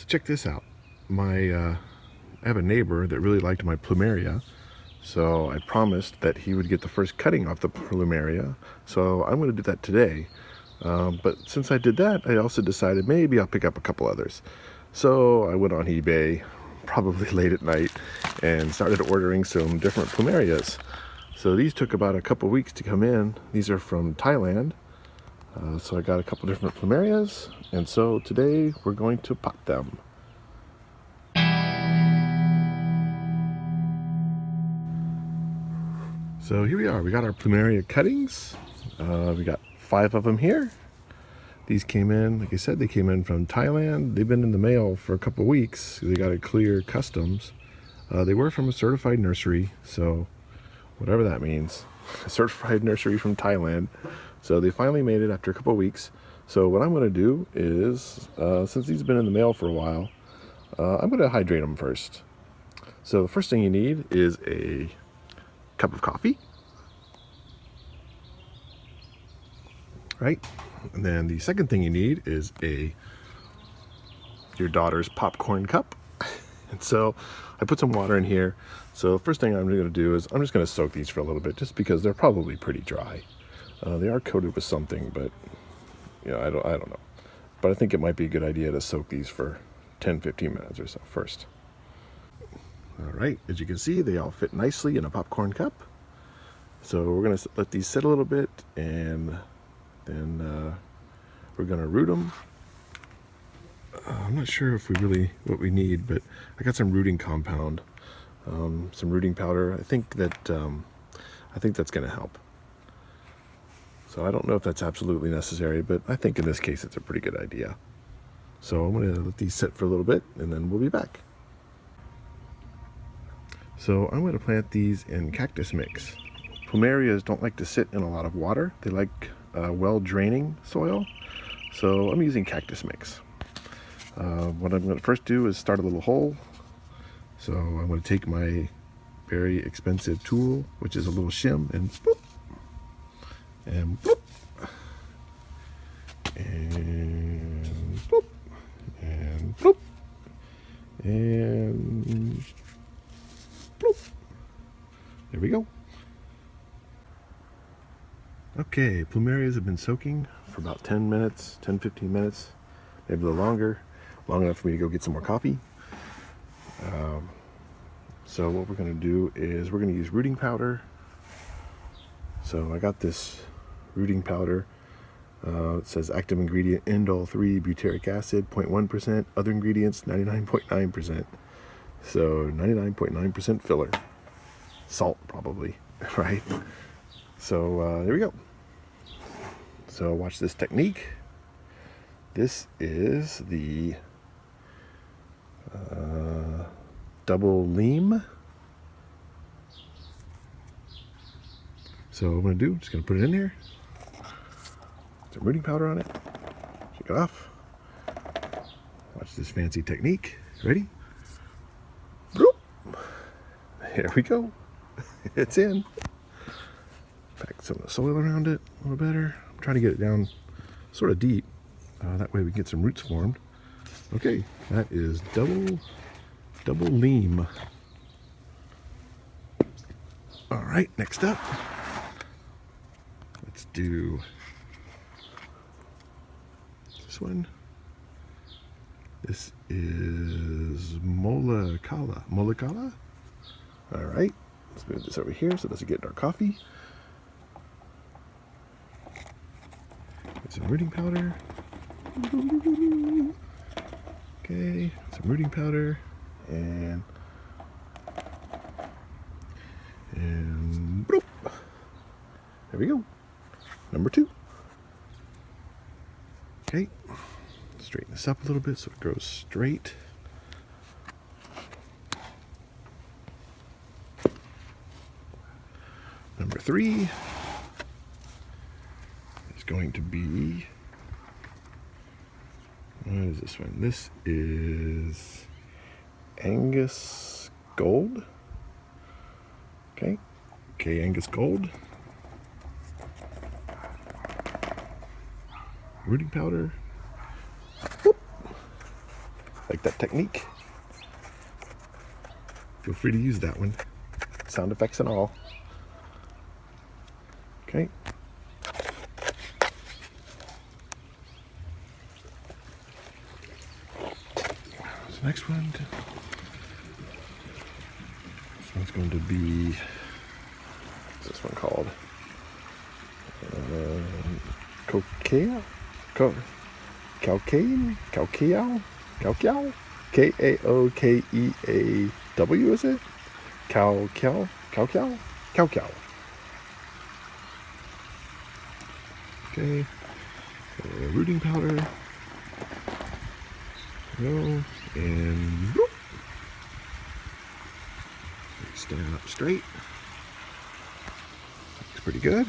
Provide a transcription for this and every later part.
So check this out. I have a neighbor that really liked my Plumeria, so I promised that he would get the first cutting off the Plumeria. So I'm going to do that today. But since I did that, I also decided maybe I'll pick up a couple others. So I went on eBay, probably late at night, and started ordering some different Plumerias. So these took about a couple weeks to come in. These are from Thailand. So I got a couple different Plumerias, and so today we're going to pot them. So here we are. We got our Plumeria cuttings. We got 5 of them here. These came in, like I said, they came in from Thailand. They've been in the mail for a couple weeks. They got a clear customs. They were from a certified nursery, so whatever that means. A certified nursery from Thailand. So they finally made it after a couple weeks. So what I'm going to do is, since these have been in the mail for a while, I'm going to hydrate them first. So the first thing you need is a cup of coffee, right? And then the second thing you need is your daughter's popcorn cup. And so I put some water in here. So the first thing I'm going to do is I'm just going to soak these for a little bit, just because they're probably pretty dry. They are coated with something, but you know, I don't know. But I think it might be a good idea to soak these for 10-15 minutes or so first. All right, as you can see, they all fit nicely in a popcorn cup. So we're going to let these sit a little bit, and then we're going to root them. I'm not sure if what we need, but I got some rooting compound, some rooting powder. I think that's going to help. So I don't know if that's absolutely necessary, but I think in this case it's a pretty good idea. So I'm going to let these sit for a little bit, and then we'll be back. So I'm going to plant these in cactus mix. Plumerias don't like to sit in a lot of water. They like well-draining soil. So I'm using cactus mix. What I'm going to first do is start a little hole. So I'm going to take my very expensive tool, which is a little shim, and boop, and boop, and boop, and boop, and boop. There we go. Okay, Plumerias have been soaking for about 10 minutes, 10-15 minutes, maybe a little longer, long enough for me to go get some more coffee. So what we're going to do is we're going to use rooting powder. So I got this rooting powder. It says active ingredient indole 3 butyric acid 0.1%, other ingredients 99.9%. So 99.9% filler. Salt probably, right? So there we go. So watch this technique. This is the double Leem. So what I'm going to do, I'm just going to put it in there. Some rooting powder on it. Shake it off. Watch this fancy technique. Ready? Bloop. Here we go. It's in. Pack some of the soil around it a little better. I'm trying to get it down sort of deep. That way we can get some roots formed. Okay, that is double Leem. All right, next up, let's do this one. This is Molekala. All right, let's move this over here so it doesn't get in our coffee. Get some rooting powder. Okay, some rooting powder, and bloop. There we go. Number 2. Okay, straighten this up a little bit so it grows straight. Number 3 is going to be, what is this one? This is Angus Gold. Okay, Angus Gold. Rooting powder. Whoop. Like that technique? Feel free to use that one. Sound effects and all. Okay. So next one. This one's going to be, what's this one called? Cocaine? Calcaine? Calceao? Calceao? Kaokeaw, is it? Calceao? Calceao? Calceao. Okay. Rooting powder. Go. And whoop. Stand up straight. Looks pretty good.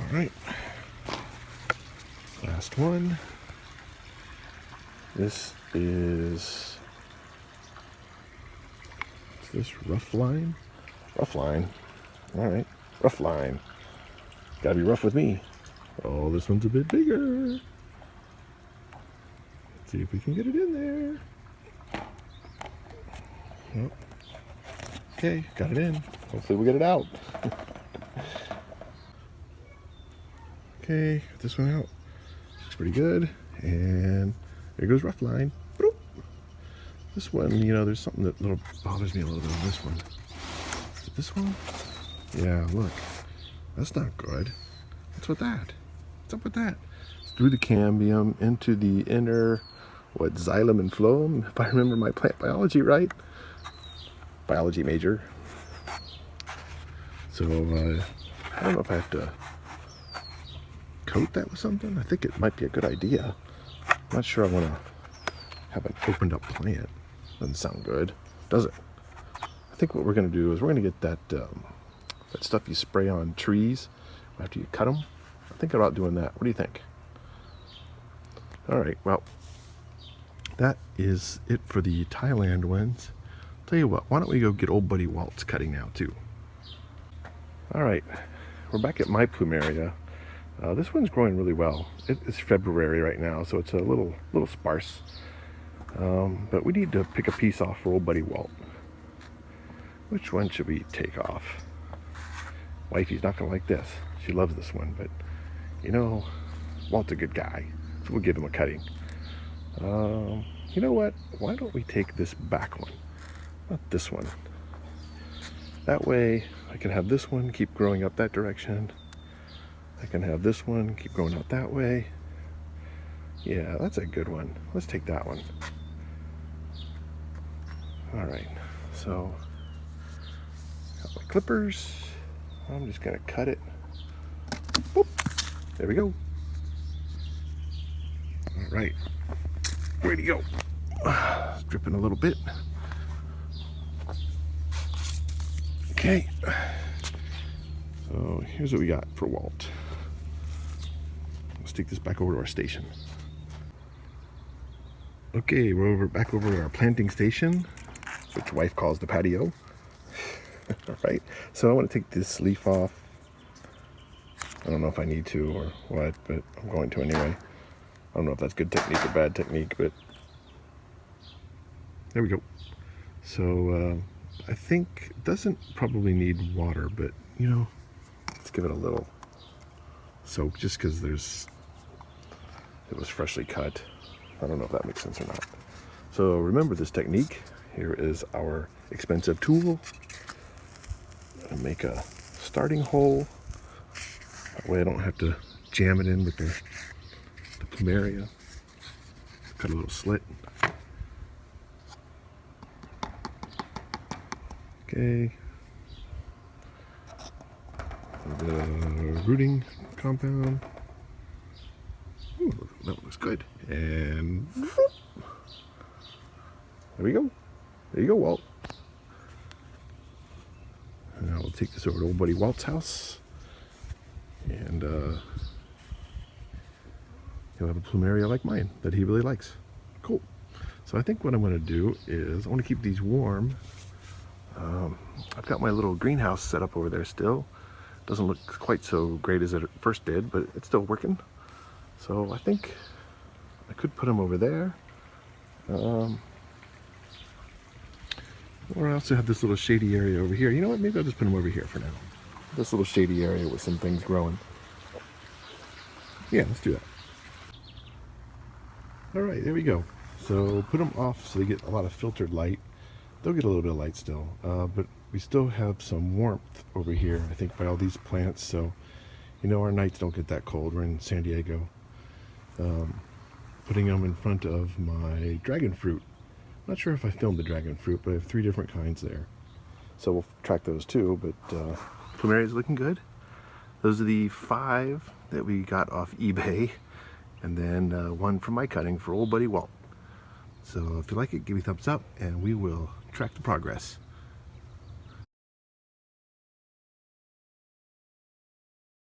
All right. Last one. This is, what's this? Rougline? Rougline. All right. Rougline. Gotta be rough with me. Oh, this one's a bit bigger. Let's see if we can get it in there. Oh. Okay, got it in. Hopefully we'll get it out. Okay, get this one out. Looks pretty good. And there goes Rougline. Boop. This one, you know, there's something that little bothers me a little bit on this one. Is it this one? Yeah, look. That's not good. What's with that? What's up with that? It's through the cambium into the inner, what, xylem and phloem, if I remember my plant biology right. Biology major. So, I don't know if I have to coat that with something. I think it might be a good idea. I'm not sure I want to have an opened up plant. Doesn't sound good, does it? I think what we're going to do is we're going to get that that stuff you spray on trees after you cut them. I'm thinking about doing that. What do you think? All right, well, that is it for the Thailand ones. Tell you what, why don't we go get old buddy Walt's cutting now too? All right, we're back at my Plumeria. This one's growing really well. It's February right now, so it's a little sparse. But we need to pick a piece off for old buddy Walt. Which one should we take off? Wifey's not gonna like this. She loves this one, but you know, Walt's a good guy, so we'll give him a cutting. You know what? Why don't we take this back one? Not this one. That way I can have this one keep growing up that direction. I can have this one keep going out that way. Yeah, that's a good one. Let's take that one. All right, so got my clippers. I'm just gonna cut it. Boop. There we go. All right, way to go. It's dripping a little bit. Okay, so here's what we got for Walt. Let's take this back over to our station. Okay, we're back over to our planting station, which wife calls the patio. All right, so I want to take this leaf off. I don't know if I need to or what, but I'm going to anyway. I don't know if that's good technique or bad technique, but there we go. So I think it doesn't probably need water, but you know, let's give it a little soak just because it was freshly cut. I don't know if that makes sense or not. So remember this technique. Here is our expensive tool. And make a starting hole. That way I don't have to jam it in with the Plumeria. Cut a little slit. Okay. The rooting compound. Ooh, that looks good. And there we go. There you go, Walt. And now we'll take this over to old buddy Walt's house. And he'll have a Plumeria like mine that he really likes. Cool. So I think what I'm going to do is I want to keep these warm. I've got my little greenhouse set up over there still. Doesn't look quite so great as it first did, but it's still working. So I think I could put them over there. Or I also have this little shady area over here. You know what? Maybe I'll just put them over here for now. This little shady area with some things growing. Yeah, let's do that. All right, there we go. So put them off so they get a lot of filtered light. They'll get a little bit of light still, but we still have some warmth over here, I think, by all these plants. So, you know, our nights don't get that cold. We're in San Diego. Putting them in front of my dragon fruit. Not sure if I filmed the dragon fruit, but I have 3 different kinds there. So we'll track those too, but Plumeria is looking good. Those are the 5 that we got off eBay, and then 1 from my cutting for old buddy Walt. So if you like it, give me a thumbs up, and we will track the progress.